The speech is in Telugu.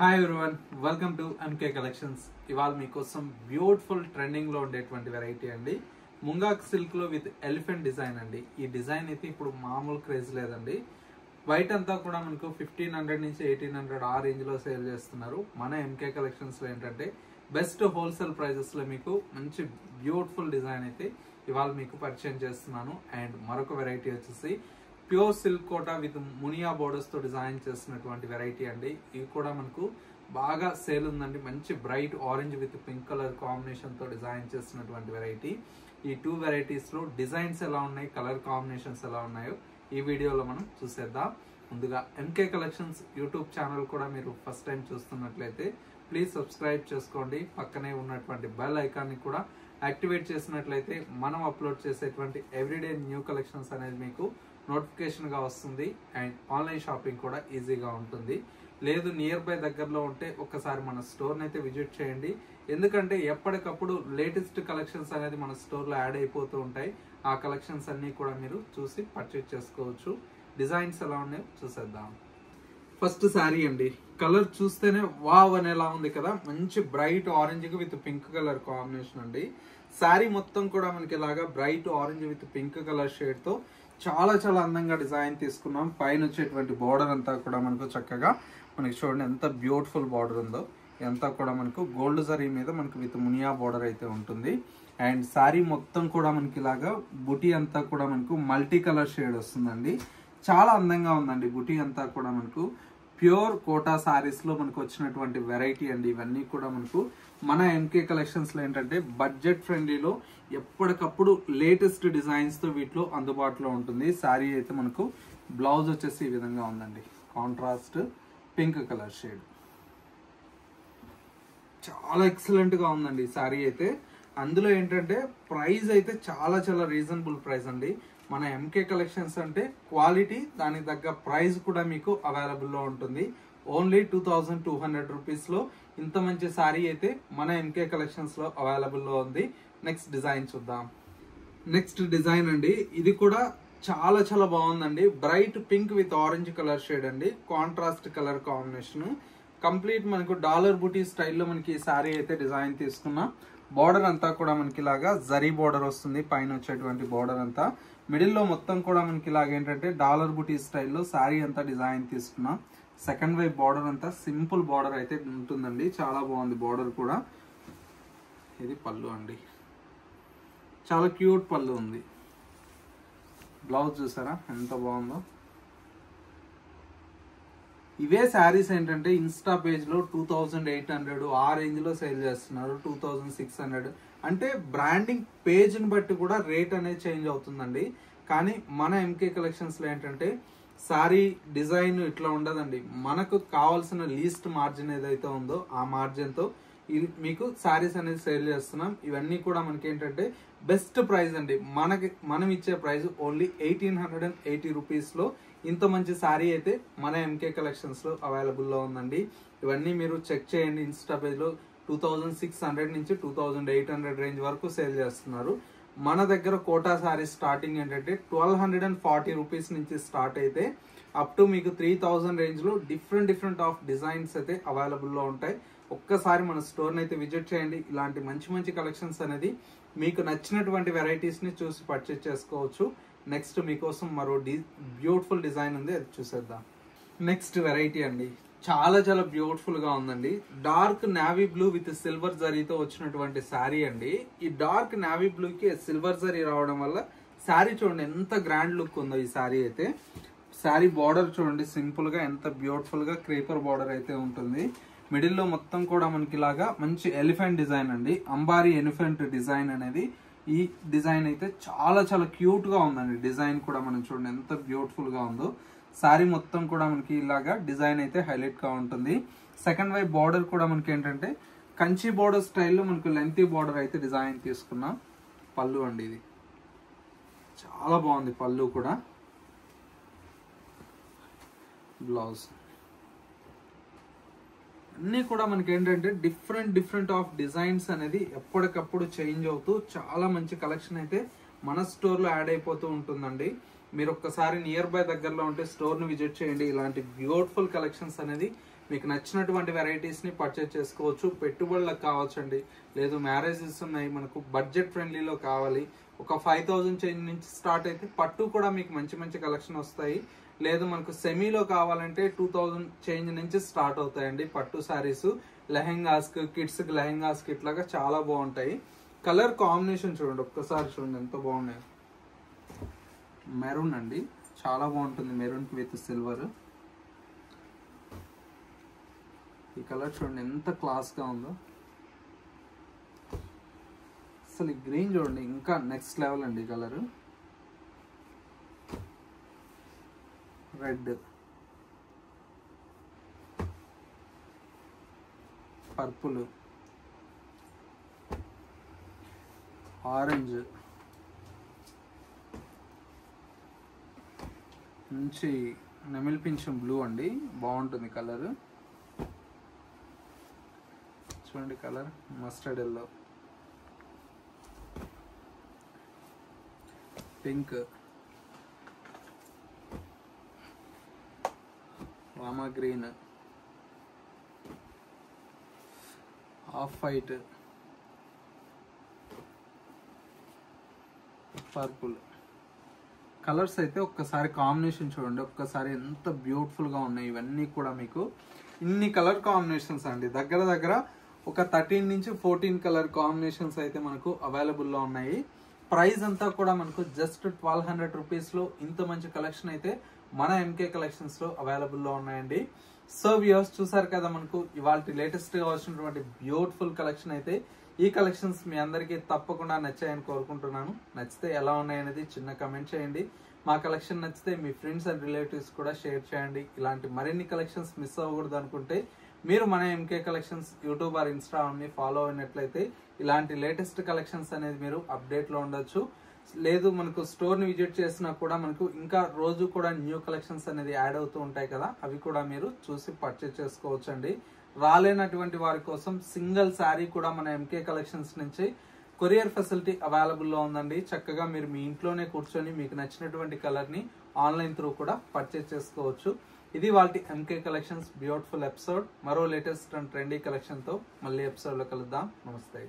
Hi everyone, welcome to MK collections. ఇవాళ మీకోసం బ్యూటిఫుల్ ట్రెండింగ్ లో ఉండేటువంటి వెరైటీ అండి. ముంగాక్ సిల్క్ లో విత్ ఎలిఫెంట్ డిజైన్ అండి. ఈ డిజైన్ అయితే ఇప్పుడు మామూలు క్రేజ్ లేదండి. బయట అంతా కూడా మనకు 1500 నుంచి 1800 ఆ రేంజ్ లో సేల్ చేస్తున్నారు. మన ఎంకే కలెక్షన్స్ లో ఏంటంటే బెస్ట్ హోల్సేల్ ప్రైజెస్ లో మీకు మంచి బ్యూటిఫుల్ డిజైన్ అయితే ఇవాళ మీకు పరిచయం చేస్తున్నాను. అండ్ మరొక వెరైటీ వచ్చేసి ప్యూర్ సిల్క్ కోటా విత్ మునియా బోర్డర్స్ తో డిజైన్ చేసినటువంటి వెరైటీ అండి. ఇది కూడా మనకు బాగా సేల్ ఉందండి. మంచి bright orange with pink colour combination తో డిజైన్ చేసినటువంటి వెరైటీ. ఈ టూ వెరైటీస్ లో డిజైన్స్ ఎలా ఉన్నాయి, కలర్ కాంబినేషన్స్ ఎలా ఉన్నాయో ఈ వీడియోలో మనం చూసేద్దాం. ముందుగా ఎంకే కలెక్షన్స్ యూట్యూబ్ ఛానల్ కూడా మీరు ఫస్ట్ టైం చూస్తున్నట్లయితే ప్లీజ్ సబ్స్క్రైబ్ చేసుకోండి. పక్కనే ఉన్నటువంటి బెల్ ఐకాన్ని కూడా యాక్టివేట్ చేసినట్లయితే మనం అప్లోడ్ చేసేటువంటి ఎవ్రీడే న్యూ కలెక్షన్స్ అనేది మీకు నోటిఫికేషన్ గా వస్తుంది. అండ్ ఆన్లైన్ షాపింగ్ కూడా ఈజీగా ఉంటుంది. లేదు నియర్ బై దగ్గరలో ఉంటే ఒక్కసారి మన స్టోర్ అయితే విజిట్ చేయండి. ఎందుకంటే ఎప్పటికప్పుడు లేటెస్ట్ కలెక్షన్స్ అనేది మన స్టోర్ లో యాడ్ అయిపోతూ ఉంటాయి. ఆ కలెక్షన్స్ అన్ని కూడా మీరు చూసి పర్చేజ్ చేసుకోవచ్చు. డిజైన్స్ ఎలా ఉన్నాయో చూసేద్దాం. ఫస్ట్ శారీ అండి. కలర్ చూస్తేనే వావ్ అనేలా ఉంది కదా. మంచి bright orange with pink colour combination అండి. శారీ మొత్తం కూడా మనకి ఇలాగా bright orange with pink colour shade తో చాలా చాలా అందంగా డిజైన్ తీసుకున్నాం. పైన వచ్చేటువంటి బార్డర్ అంతా కూడా మనకు చక్కగా మనకి చూడండి ఎంత బ్యూటిఫుల్ బార్డర్ ఉందో. అంతా కూడా మనకు గోల్డ్ జరీ మీద మనకు విత్ మునియా బార్డర్ అయితే ఉంటుంది. అండ్ శారీ మొత్తం కూడా మనకి ఇలాగా బుటీ అంతా కూడా మనకు మల్టీ కలర్ షేడ్ వస్తుందండి. చాలా అందంగా ఉందండి. బుటీ అంతా కూడా మనకు ప్యూర్ కోటా సారీస్ లో మనకు వచ్చినటువంటి వెరైటీ అండి. ఇవన్నీ కూడా మనకు మన ఎంకే కలెక్షన్స్ లో ఏంటంటే బడ్జెట్ ఫ్రెండ్లీలో ఎప్పటికప్పుడు లేటెస్ట్ డిజైన్స్ తో వీటిలో అందుబాటులో ఉంటుంది. శారీ అయితే మనకు బ్లౌజ్ వచ్చేసి ఈ విధంగా ఉందండి. కాంట్రాస్ట్ పింక్ కలర్ షేడ్ చాలా ఎక్సలెంట్ గా ఉందండి శారీ అయితే. అందులో ఏంటంటే ప్రైస్ అయితే చాలా చాలా రీజనబుల్ ప్రైస్ అండి. మన ఎంకే కలెక్షన్స్ అంటే క్వాలిటీ, దానికి తగ్గ ప్రైస్ కూడా మీకు అవైలబుల్ లో ఉంటుంది. ఓన్లీ 2200 రూపీస్ లో ఇంత మంచి శారీ అయితే మన ఎంకే కలెక్షన్స్ లో అవైలబుల్ లో ఉంది. నెక్స్ట్ డిజైన్ చూద్దాం. నెక్స్ట్ డిజైన్ అండి. ఇది కూడా చాలా చాలా బాగుందండి. Bright pink with orange colour shade అండి. Contrast colour combination. కంప్లీట్ మనకు డాలర్ బుటీ స్టైల్లో మనకి శారీ అయితే డిజైన్ తీసుకున్నాం. బార్డర్ అంతా కూడా మనకి ఇలాగా జరీ బార్డర్ వస్తుంది. పైన వచ్చేటువంటి బార్డర్ అంతా మిడిల్ లో మొత్తం కూడా మనకి ఇలాగ ఏంటంటే డాలర్ బుటీ స్టైల్లో శారీ అంతా డిజైన్ తీసుకున్నాం. సెకండ్ వైపు బార్డర్ అంతా సింపుల్ బార్డర్ అయితే ఉంటుందండి. చాలా బాగుంది బార్డర్ కూడా. ఇది పళ్ళు అండి. చాలా క్యూట్ పళ్ళు ఉంది. బ్లౌజ్ చూసారా ఎంత బాగుందో. ఇవే శారీస్ ఏంటంటే ఇన్స్టా పేజ్ లో 2800 ఆ రేంజ్ లో సేల్ చేస్తున్నారు. 2600 అంటే బ్రాండింగ్ పేజ్ ని బట్టి కూడా రేట్ అనేది చేంజ్ అవుతుందండి. కానీ మన ఎంకే కలెక్షన్స్ లో ఏంటంటే శారీ డిజైన్ ఇట్లా ఉండదండి. మనకు కావాల్సిన లీస్ట్ మార్జిన్ ఏదైతే ఉందో ఆ మార్జిన్ తో మీకు శారీస్ అనేది సేల్ చేస్తున్నాం. ఇవన్నీ కూడా మనకి ఏంటంటే బెస్ట్ ప్రైస్ అండి. మనం ఇచ్చే ప్రైస్ ఓన్లీ 1880 రూపీస్ లో ఇంత మంచి శారీ అయితే మన ఎంకే కలెక్షన్స్ లో అవైలబుల్ లో ఉందండి. ఇవన్నీ మీరు చెక్ చేయండి. ఇన్స్టా పేజ్ లో 2600 నుంచి 2800 రేంజ్ వరకు సేల్ చేస్తున్నారు. మన దగ్గర కోటా శారీ స్టార్టింగ్ ఏంటంటే 1240 రూపీస్ నుంచి స్టార్ట్ అయితే అప్ టు మీకు 3000 రేంజ్ లో డిఫరెంట్ ఆఫ్ డిజైన్స్ అయితే అవైలబుల్ లో ఉంటాయి. ఒక్కసారి మన స్టోర్ అయితే విజిట్ చేయండి. ఇలాంటి మంచి మంచి కలెక్షన్స్ అనేది మీకు నచ్చినటువంటి వెరైటీస్ ని చూసి పర్చేజ్ చేసుకోవచ్చు. నెక్స్ట్ మీకోసం మరో బ్యూటిఫుల్ డిజైన్ ఉంది, అది చూసేద్దాం. నెక్స్ట్ వెరైటీ అండి. చాలా చాలా బ్యూటిఫుల్ గా ఉందండి. Dark navy blue with silver జరీతో వచ్చినటువంటి శారీ అండి. ఈ డార్క్ నావీ బ్లూ కి సిల్వర్ జరీ రావడం వల్ల శారీ చూడండి ఎంత గ్రాండ్ లుక్ ఉందో ఈ శారీ అయితే. శారీ బార్డర్ చూడండి సింపుల్ గా ఎంత బ్యూటిఫుల్ గా క్రీపర్ బార్డర్ అయితే ఉంటుంది. మిడిల్ లో మొత్తం కూడా మనకి ఇలాగా మంచి ఎలిఫెంట్ డిజైన్ అండి. అంబారీ ఎలిఫెంట్ డిజైన్ అనేది. ఈ డిజైన్ అయితే చాలా చాలా క్యూట్ గా ఉందండి. డిజైన్ కూడా మనం చూడండి ఎంత బ్యూటిఫుల్ గా ఉందో. శారీ మొత్తం కూడా మనకి ఇలాగా డిజైన్ అయితే హైలైట్ గా ఉంటుంది. సెకండ్ వైపు బార్డర్ కూడా మనకి ఏంటంటే కంచి బార్డర్ స్టైల్లో మనకు లెంతీ బార్డర్ అయితే డిజైన్ తీసుకున్నాం. పళ్ళు అండి. ఇది చాలా బాగుంది పళ్ళు కూడా. బ్లౌజ్ అన్నీ కూడా మనకి ఏంటంటే డిఫరెంట్ ఆఫ్ డిజైన్స్ అనేది ఎప్పటికప్పుడు చేంజ్ అవుతూ చాలా మంచి కలెక్షన్ అయితే మన స్టోర్ లో యాడ్ అయిపోతూ ఉంటుందండి. మీరు ఒక్కసారి నియర్ బై దగ్గరలో ఉంటే స్టోర్ ని విజిట్ చేయండి. ఇలాంటి బ్యూటిఫుల్ కలెక్షన్స్ అనేది మీకు నచ్చినటువంటి వెరైటీస్ని పర్చేజ్ చేసుకోవచ్చు. పెట్టుబడులకు కావచ్చండి, లేదు మ్యారేజెస్ ఉన్నాయి, మనకు బడ్జెట్ ఫ్రెండ్లీలో కావాలి, ఒక 5000 చేంజ్ నుంచి స్టార్ట్ అయితే పట్టు కూడా మీకు మంచి మంచి కలెక్షన్ వస్తాయి. లేదు మనకు సెమీలో కావాలంటే 2000 చేంజ్ నుంచి స్టార్ట్ అవుతాయండి పట్టు శారీస్. లెహెంగాస్కి, కిడ్స్కి లెహెంగాస్కి ఇట్లాగా చాలా బాగుంటాయి. కలర్ కాంబినేషన్ చూడండి, ఒక్కసారి చూడండి ఎంత బాగున్నాయి. మెరూన్ అండి, చాలా బాగుంటుంది మెరూన్ విత్ సిల్వర్. ఈ కలర్ చూడండి ఎంత క్లాస్గా ఉందో. అసలు ఈ గ్రీన్ చూడండి ఇంకా నెక్స్ట్ లెవెల్ అండి కలర్. రెడ్, పర్పుల్, ఆరెంజ్, మంచి నెమిలి పింఛం బ్లూ అండి, బాగుంటుంది కలర్. చూడండి colour mustard yellow, pink, Rama green, off white, purple. Colours అయితే ఒక్కసారి కాంబినేషన్ చూడండి, ఒక్కసారి ఎంత బ్యూటిఫుల్గా ఉన్నాయి. ఇవన్నీ కూడా మీకు ఇన్ని కలర్ కాంబినేషన్స్ అండి, దగ్గర దగ్గర ఒక 13 నుంచి 14 కలర్ కాంబినేషన్స్ అయితే మనకు అవైలబుల్లో ఉన్నాయి. ప్రైస్ అంతా కూడా మనకు జస్ట్ 1200 రూపీస్లో ఇంత మంచి కలెక్షన్ అయితే మన ఎంకే కలెక్షన్స్లో అవైలబుల్లో ఉన్నాయండి. సో వ్యూవర్స్ చూసారు కదా, మనకు ఇవాళ లేటెస్ట్గా వచ్చినటువంటి బ్యూటిఫుల్ కలెక్షన్ అయితే ఈ కలెక్షన్స్ మీ అందరికీ తప్పకుండా నచ్చాయని కోరుకుంటున్నాను. నచ్చితే ఎలా ఉన్నాయనేది చిన్న కమెంట్ చేయండి. మా కలెక్షన్ నచ్చితే మీ ఫ్రెండ్స్ అండ్ రిలేటివ్స్ కూడా షేర్ చేయండి. ఇలాంటి మరిన్ని కలెక్షన్స్ మిస్ అవ్వకూడదు అనుకుంటే మీరు మన ఎంకే కలెక్షన్స్ యూట్యూబ్ ఆర్ ఇన్స్టాగ్రామ్ని ఫాలో అయినట్లయితే ఇలాంటి లేటెస్ట్ కలెక్షన్స్ అనేది మీరు అప్డేట్లో ఉండొచ్చు. లేదు మనకు స్టోర్ని విజిట్ చేసినా కూడా మనకు ఇంకా రోజు కూడా న్యూ కలెక్షన్స్ అనేది యాడ్ అవుతూ ఉంటాయి కదా, అవి కూడా మీరు చూసి పర్చేజ్ చేసుకోవచ్చు అండి. రాలేనటువంటి వారి కోసం సింగిల్ శారీ కూడా మన ఎంకే కలెక్షన్స్ నుంచి కొరియర్ ఫెసిలిటీ అవైలబుల్లో ఉందండి. చక్కగా మీరు మీ ఇంట్లోనే కూర్చొని మీకు నచ్చినటువంటి కలర్ని ఆన్లైన్ త్రూ కూడా పర్చేజ్ చేసుకోవచ్చు. ఇది వాటి ఎంకే కలెక్షన్స్ బ్యూటిఫుల్ ఎపిసోడ్. మరో లేటెస్ట్ అండ్ ట్రెండీ కలెక్షన్తో మళ్ళీ ఎపిసోడ్లో కలుద్దాం. నమస్తే.